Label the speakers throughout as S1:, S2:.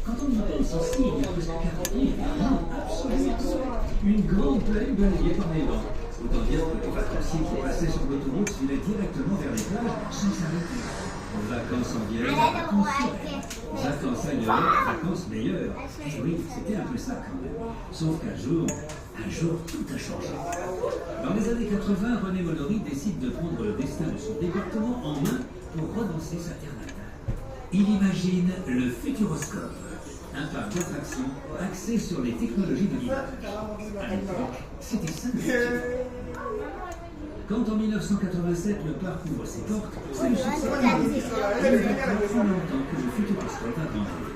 S1: Quand on y pense aussi, il y a presque 40 ans, absolument une grande plaine balayée par les vents. Autant dire que les vacanciers qui passaient sur l'autoroute filaient directement vers les plages sans s'arrêter. Vacances en Vienne, vacances sereines. Vacances ailleurs, vacances meilleures. Et oui, c'était un peu ça quand même. Sauf qu'un jour, tout a changé. Dans les années 80, René Mollory décide de prendre le destin de son département en main pour relancer sa terre natale. Il imagine le Futuroscope, un parc d'attractions axé sur les technologies de l'image. À l'époque, c'était ça le futur. Quand en 1987 le parc ouvre ses portes, c'est le succès immédiat. Il y a plus longtemps que le Futuroscope a grandi.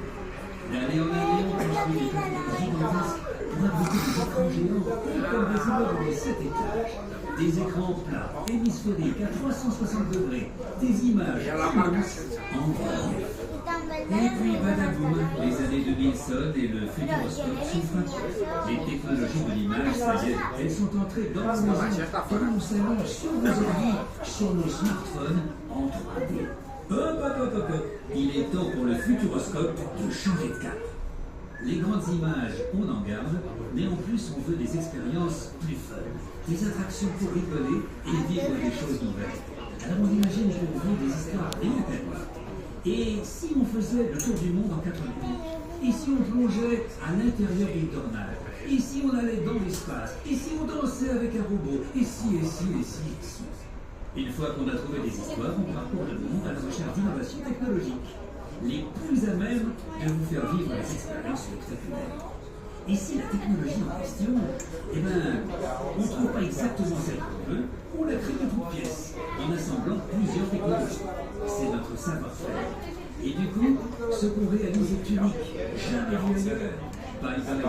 S1: D'année en année, on construit des pavillons gigantesques pour abriter des écrans géants, comme des immeubles de 7 étages. Des écrans plats, hémisphériques, à 360 degrés, des images immenses en vrai. Et puis, badaboum, les années 2000 sonnent et le Futuroscope s'ouvre. Les technologies de l'image, ça y est, elles sont entrées dans nos maisons, dans nos salons, sur nos ordi, sur nos smartphones, en 3D. Hop. Il est temps pour le Futuroscope de changer de cap. Les grandes images, on en garde, mais en plus on veut des expériences plus fun, des attractions pour rigoler et vivre des choses nouvelles. Alors on imagine pour vous des histoires inéternies. Et si on faisait le tour du monde en 4 minutes? Et si on plongeait à l'intérieur d'une tornade? Et si on allait dans l'espace? Et si on dansait avec un robot? Et si? Une fois qu'on a trouvé des histoires, on parcourt le monde à la recherche d'innovations technologiques, les plus à même de vous faire vivre des expériences spectaculaires. Et si la technologie en question, on ne trouve pas exactement celle qu'on veut, on la crée de toutes pièces, en assemblant plusieurs technologies. C'est notre savoir-faire. Et du coup, ce qu'on réalise est unique, jamais vu ailleurs. Par exemple,